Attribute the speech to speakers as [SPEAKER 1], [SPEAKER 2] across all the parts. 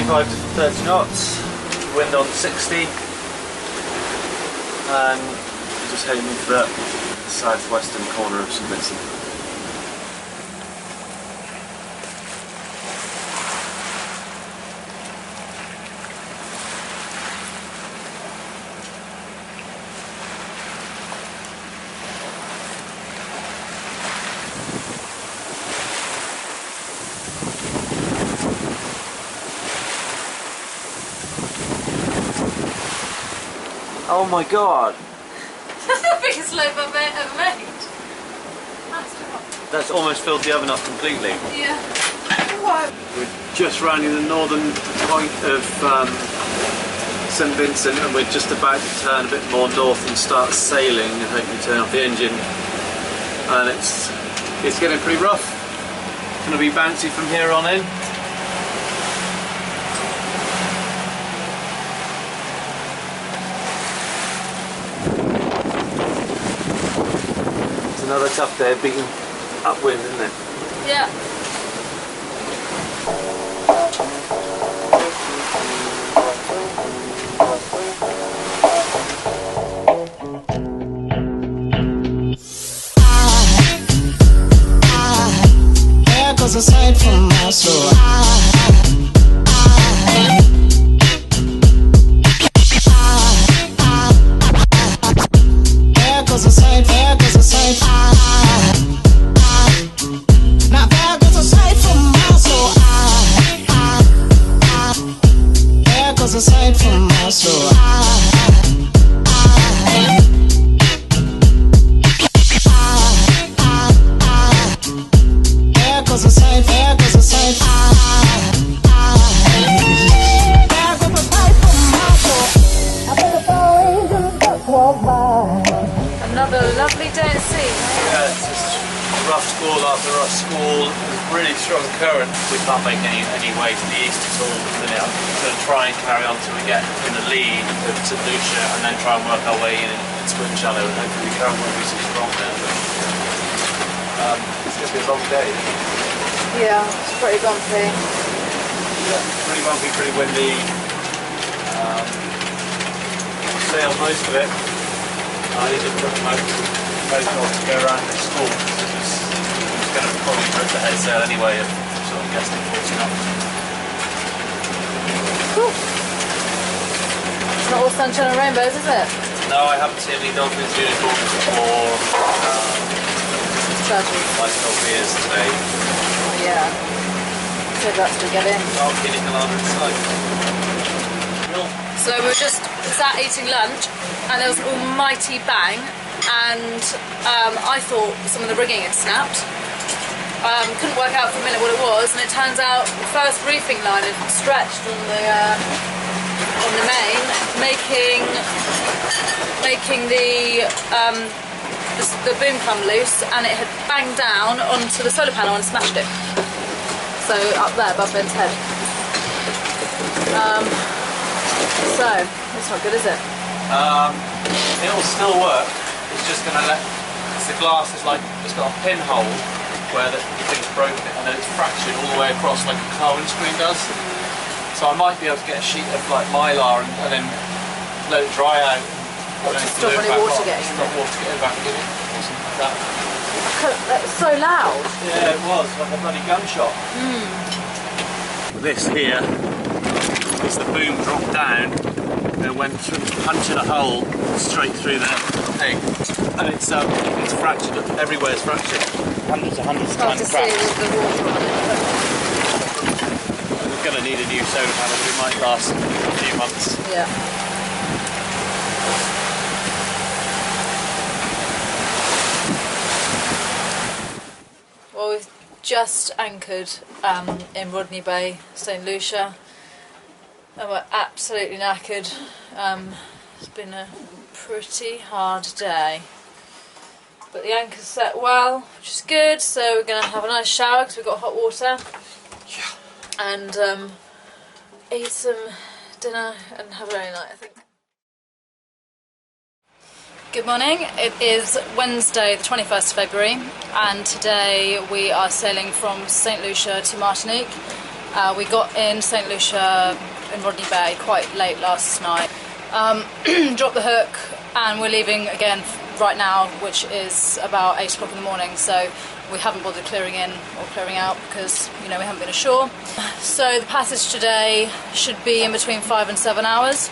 [SPEAKER 1] 25 to 30 knots, wind on 60, and we're just heading into the southwestern corner of St Vincent. Oh my god!
[SPEAKER 2] Biggest loaf I've ever made.
[SPEAKER 1] That's almost filled the oven up completely.
[SPEAKER 2] Yeah. What?
[SPEAKER 1] We're just rounding the northern point of St Vincent, and we're just about to turn a bit more north and start sailing and hopefully turn off the engine. And it's getting pretty rough. It's going to be bouncy from here on in. Another tough day of beating upwind, isn't it?
[SPEAKER 2] Yeah.
[SPEAKER 3] There goes a sight from my soul. There goes a sight, there goes a sight. Now there goes a sight from my soul. There goes a sight from my soul. There goes a sight, there goes a sight. There goes a sight from my soul. I bet the power angels just walk by.
[SPEAKER 2] Another lovely day at sea.
[SPEAKER 1] Yeah, it's just rough squall after rough squall. There's really strong current. We can't make any way to the east at all at the minute. I'm going to try and carry on till we get in the lead of St Lucia and then try and work our way in and swim shallow, and hopefully the current won't be so strong there. But, it's going to be a long day.
[SPEAKER 2] Yeah, it's pretty bumpy.
[SPEAKER 1] Yeah, pretty bumpy, pretty windy. Sailed most of it. I need to put my boat off to go around the school because it was going to probably put the head sail anyway at sort of guessing 40 knots.
[SPEAKER 2] Cool. It's not all sunshine and rainbows, is it?
[SPEAKER 1] No, I haven't seen any dolphins, unicorns or
[SPEAKER 2] Tragedy.
[SPEAKER 1] Lycopias today.
[SPEAKER 2] Oh, yeah. So that's to get in.
[SPEAKER 1] Oh, Guinea Colada inside.
[SPEAKER 2] So we were just sat eating lunch and there was an almighty bang, and I thought some of the rigging had snapped. Couldn't work out for a minute what it was, and it turns out the first reefing line had stretched on the main, making the boom come loose, and it had banged down onto the solar panel and smashed it. So up there above Ben's head. So it's not good, is it?
[SPEAKER 1] It'll still work. It's just going to the glass is like, it's got a pinhole where the thing's broken it, and then it's fractured all the way across like a car windscreen does. So I might be able to get a sheet of like mylar and then let it dry out.
[SPEAKER 2] Stop any water getting in.
[SPEAKER 1] Stop water getting back in it, or something like that.
[SPEAKER 2] That was so loud.
[SPEAKER 1] Yeah, it was like a bloody gunshot. This here is the boom dropped down and went through, punching a hole straight through the thing, and it's fractured. Everywhere's fractured. Hundreds of tiny cracks. We're going to need a new solar panel. It might last a few months.
[SPEAKER 2] Yeah. Well, we've just anchored in Rodney Bay, St Lucia, and we're absolutely knackered. It's been a pretty hard day, but the anchor's set well, which is good. So we're going to have a nice shower because we've got hot water, and eat some dinner and have a very night, I think. Good morning, it is Wednesday the 21st of February, and today we are sailing from St Lucia to Martinique. We got in St Lucia in Rodney Bay quite late last night. Dropped the hook and we're leaving again right now, which is about 8 o'clock in the morning, so we haven't bothered clearing in or clearing out because, you know, we haven't been ashore. So the passage today should be in between 5 and 7 hours.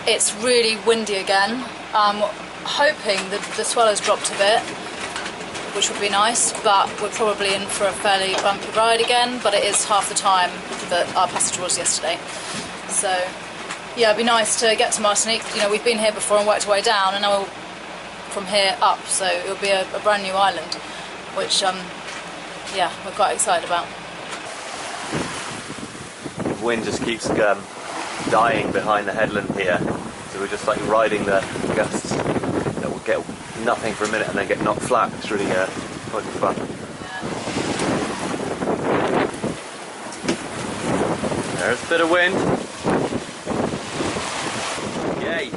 [SPEAKER 2] It's really windy again. I'm hoping that the swell has dropped a bit, which would be nice, but we're probably in for a fairly bumpy ride again, but it is half the time that our passage was yesterday. So yeah, it'd be nice to get to Martinique. You know, we've been here before and worked our way down, and now we'll from here up, so it'll be a brand new island, which yeah, we're quite excited about.
[SPEAKER 4] The wind just keeps dying behind the headland here, so we're just like riding the gusts. You know, we'll get nothing for a minute and then get knocked flat. It's really quite good fun. Yeah. There's a bit of wind. Yay!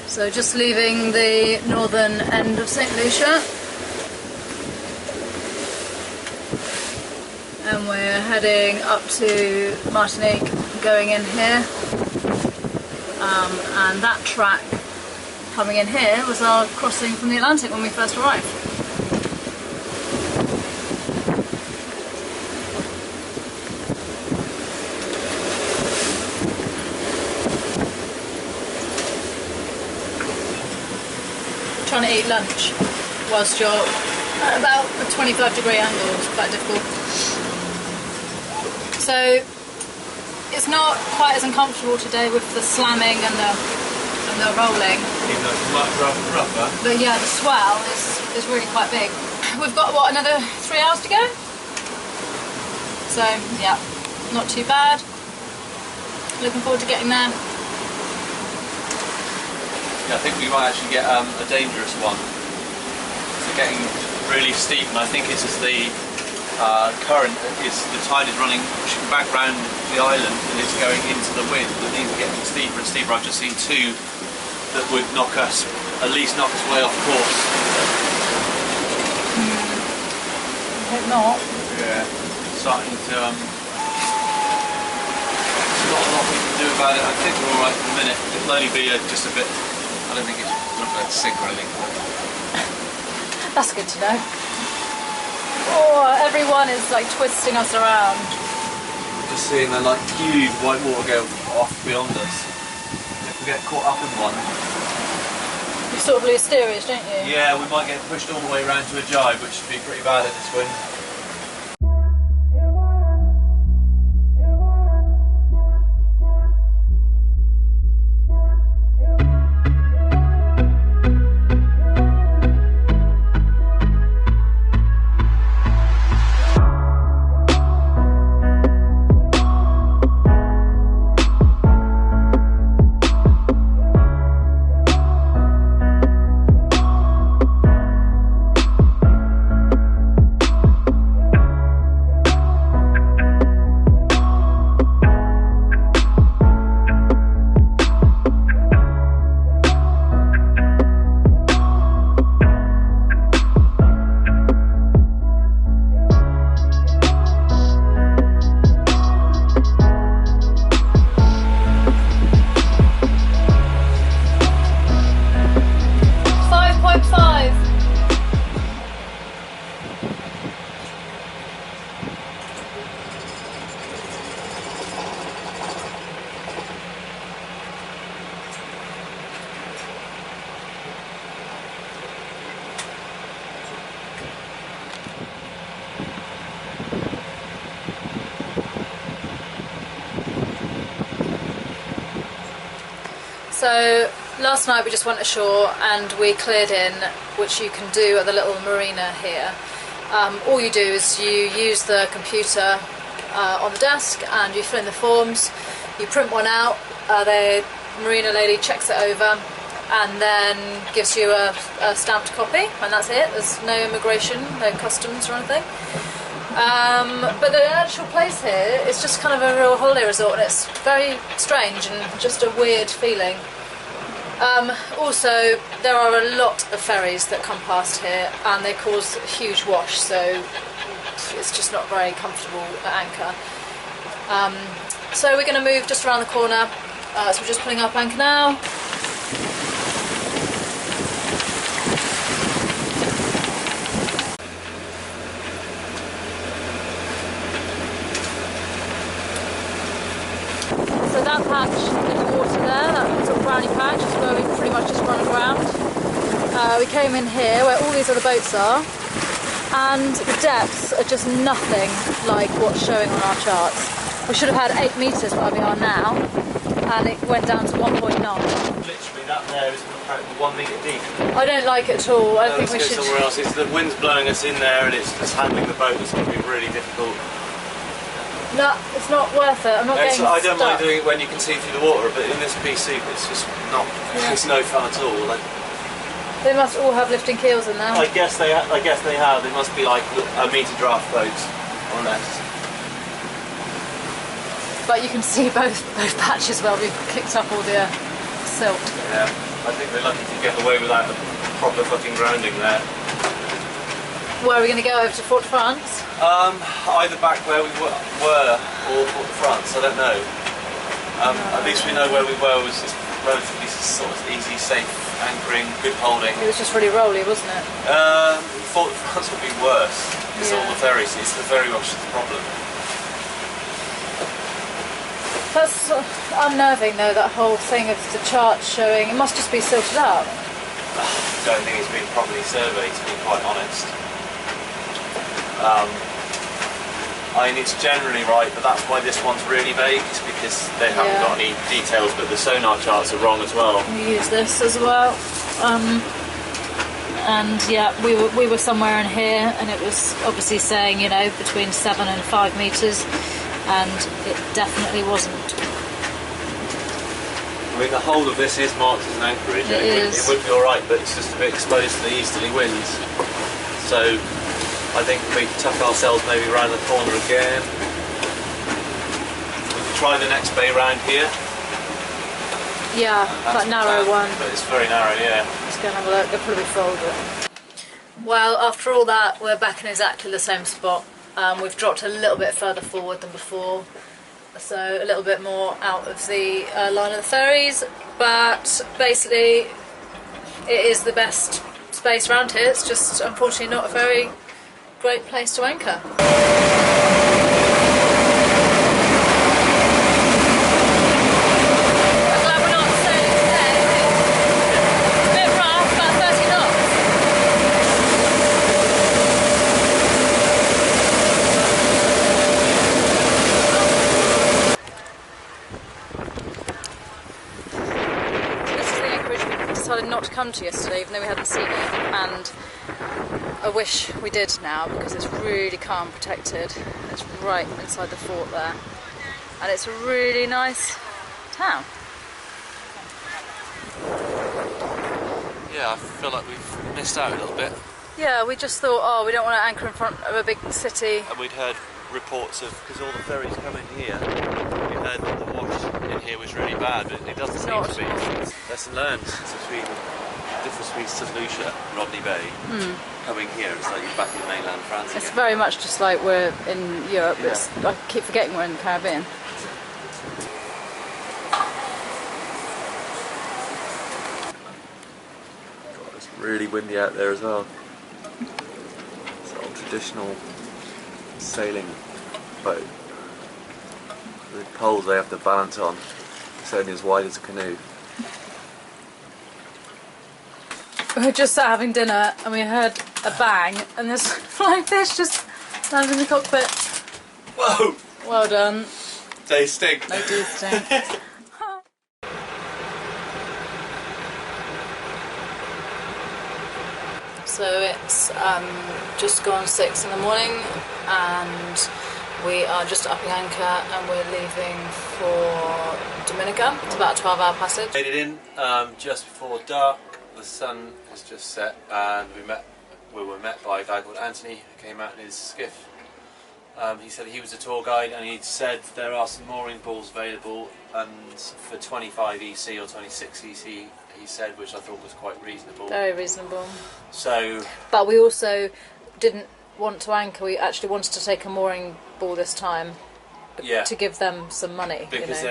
[SPEAKER 2] So just leaving the northern end of St Lucia, and we're heading up to Martinique, going in here, and that track coming in here was our crossing from the Atlantic when we first arrived. Trying to eat lunch whilst you're at about a 25-degree angle is quite difficult. So it's not quite as uncomfortable today with the slamming and the rolling.
[SPEAKER 1] Even though it's much rougher.
[SPEAKER 2] But yeah, the swell is really quite big. We've got, what, another 3 hours to go? So yeah, not too bad. Looking forward to getting there.
[SPEAKER 1] Yeah, I think we might actually get a dangerous one. It's getting really steep, and I think it's as the current the tide is running back round the island and it's going into the wind. The things are getting steeper and steeper. I've just seen two that would at least knock us way off course.
[SPEAKER 2] I hope not.
[SPEAKER 1] Yeah, starting to. There's not a lot we can do about it. I think we're all right for the minute. It'll only be just a bit. I don't think it's not going to sink or anything.
[SPEAKER 2] That's good to know. Oh, everyone is like twisting us around.
[SPEAKER 1] Just seeing the like huge white water go off beyond us. If we get caught up in one.
[SPEAKER 2] You sort of lose steerage, don't you?
[SPEAKER 1] Yeah, we might get pushed all the way around to a jibe, which would be pretty bad in this wind.
[SPEAKER 2] So last night we just went ashore and we cleared in, which you can do at the little marina here. All you do is you use the computer on the desk and you fill in the forms, you print one out, the marina lady checks it over and then gives you a stamped copy, and that's it. There's no immigration, no customs or anything. But the actual place here is just kind of a real holiday resort, and it's very strange and just a weird feeling. Also, there are a lot of ferries that come past here and they cause a huge wash, so it's just not very comfortable at anchor. So we're going to move just around the corner, so we're just pulling up anchor now. So that patch in the water there, that sort of browny patch, is where we pretty much just run aground. We came in here where all these other boats are, and the depths are just nothing like what's showing on our charts. We should have had 8 metres where we are now, and it went down to 1.9.
[SPEAKER 1] Literally that there is apparently 1 metre deep.
[SPEAKER 2] I don't like it at all. I think we
[SPEAKER 1] Let's
[SPEAKER 2] should...
[SPEAKER 1] go somewhere else. It's the wind's blowing us in there and it's just handling the boat that's going to be really difficult.
[SPEAKER 2] No, it's not worth it. I'm not getting
[SPEAKER 1] I don't mind
[SPEAKER 2] stuck.
[SPEAKER 1] doing it when you can see through the water, but in this PC it's just not, it's no fun at all. Like,
[SPEAKER 2] They must all have lifting keels in there.
[SPEAKER 1] I guess they have. They must be like a metre draft boats or less.
[SPEAKER 2] But you can see both patches where we've kicked up all the silt.
[SPEAKER 1] Yeah, I think they're lucky to get away without a proper fucking grounding there.
[SPEAKER 2] Where are we going to go, over to Fort de France?
[SPEAKER 1] Either back where we were or Port de France, I don't know. At least we know where we were was just relatively sort of easy, safe anchoring, good holding.
[SPEAKER 2] It was just really rolly, wasn't it?
[SPEAKER 1] Port de France would be worse. It's all the ferries, it's the ferry wash that's the problem.
[SPEAKER 2] That's unnerving though, that whole thing of the chart showing. It must just be silted up.
[SPEAKER 1] I don't think it's been properly surveyed, to be quite honest. I mean, it's generally right, but that's why this one's really vague, it's because they haven't got any details, but the sonar charts are wrong as well.
[SPEAKER 2] We use this as well. And yeah, we were somewhere in here, and it was obviously saying, you know, between 7 and 5 metres, and it definitely wasn't.
[SPEAKER 1] I mean, the whole of this is marked as an anchorage. It would be alright, but it's just a bit exposed to the easterly winds. So I think we tuck ourselves maybe round the corner again. We could try the next bay round here.
[SPEAKER 2] Yeah, that narrow one.
[SPEAKER 1] But it's very narrow, yeah.
[SPEAKER 2] Let's go and have a look. They'll probably fold it. Well, after all that, we're back in exactly the same spot. We've dropped a little bit further forward than before, so a little bit more out of the line of the ferries, but basically it is the best space around here. It's just unfortunately not a very great place to anchor. I'm glad we're not sailing today. It's a bit rough, about 30 knots. This is the anchorage we decided not to come to yesterday, even though we hadn't seen it, and I wish we did now, because it's really calm protected. It's right inside the fort there, and it's a really nice town.
[SPEAKER 1] Yeah, I feel like we've missed out a little bit.
[SPEAKER 2] Yeah, we just thought, oh, we don't want to anchor in front of a big city.
[SPEAKER 1] And we'd heard reports of, because all the ferries come in here, we heard that the wash in here was really bad, but it doesn't seem to be. Lesson learned between difference between St Lucia and Rodney Bay. Coming here, it's like you're back in mainland France again.
[SPEAKER 2] It's very much just like we're in Europe.
[SPEAKER 1] Yeah.
[SPEAKER 2] I keep forgetting we're in the Caribbean.
[SPEAKER 4] God, it's really windy out there as well. It's an old traditional sailing boat. The poles they have to balance on, it's only as wide as a canoe.
[SPEAKER 2] We were just sat having dinner and we heard a bang and this flying fish just landed in the cockpit.
[SPEAKER 1] Whoa!
[SPEAKER 2] Well done.
[SPEAKER 1] They stink.
[SPEAKER 2] They do stink. So it's just gone 6 in the morning and we are just upping anchor and we're leaving for Dominica. It's about a 12-hour passage.
[SPEAKER 1] Made it in just before dark. The sun has just set and we were met by a guy called Anthony who came out in his skiff He said he was a tour guide, and he said there are some mooring balls available, and for 25 EC or 26 EC, he said, which I thought was quite reasonable.
[SPEAKER 2] Very reasonable.
[SPEAKER 1] So,
[SPEAKER 2] but we also didn't want to anchor. We actually wanted to take a mooring ball this time,
[SPEAKER 1] yeah,
[SPEAKER 2] to give them some money.
[SPEAKER 1] Because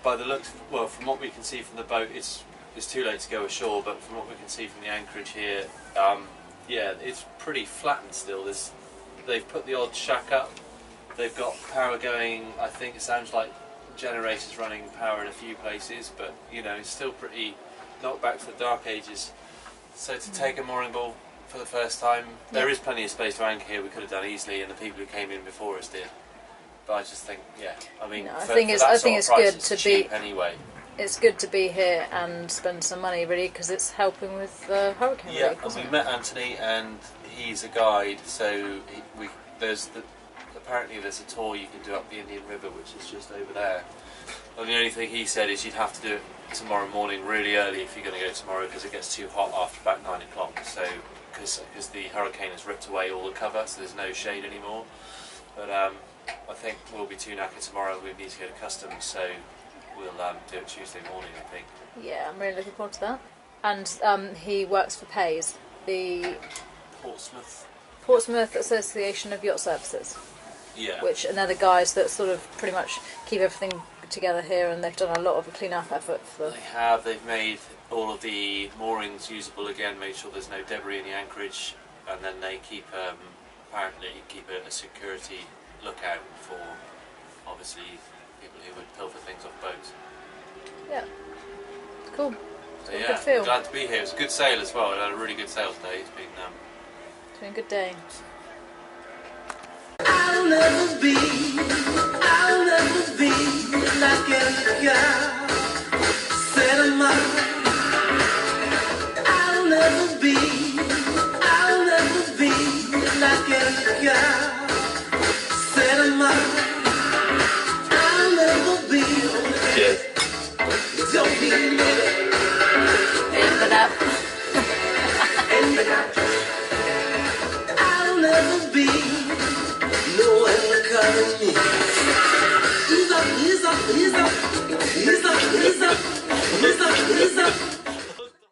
[SPEAKER 1] by the looks, well, from what we can see from the boat, it's too late to go ashore. But from what we can see from the anchorage here, yeah, it's pretty flattened still. They've put the odd shack up. They've got power going. I think it sounds like generators running power in a few places, but you know, it's still pretty not back to the dark ages. So to take a mooring ball for the first time, there is plenty of space to anchor here. We could have done easily, and the people who came in before us did. But I just think, yeah, I mean,
[SPEAKER 2] I think it's good to be
[SPEAKER 1] anyway.
[SPEAKER 2] It's good to be here and spend some money, really, because it's helping with the hurricane.
[SPEAKER 1] Yeah,
[SPEAKER 2] relief,
[SPEAKER 1] and we met Anthony, and he's a guide. So apparently there's a tour you can do up the Indian River, which is just over there. And the only thing he said is you'd have to do it tomorrow morning really early if you're going to go tomorrow, because it gets too hot after about 9 o'clock. So because the hurricane has ripped away all the cover, so there's no shade anymore. But I think we'll be too knackered tomorrow. We need to go to customs, so we'll do it Tuesday morning, I think.
[SPEAKER 2] Yeah, I'm really looking forward to that. And he works for PAYS, the Portsmouth Association of Yacht Services.
[SPEAKER 1] Yeah.
[SPEAKER 2] And they're the guys that sort of pretty much keep everything together here, and they've done a lot of a clean-up effort for...
[SPEAKER 1] They have. They've made all of the moorings usable again, made sure there's no debris in the anchorage, and then they keep, apparently, a security lookout for, obviously, people who would pilfer things off boats.
[SPEAKER 2] Yeah. Cool.
[SPEAKER 1] So yeah, I'm glad to be here. It was a good sail as well. I had a really good sail today. It's been
[SPEAKER 2] a good day.
[SPEAKER 3] I'll never be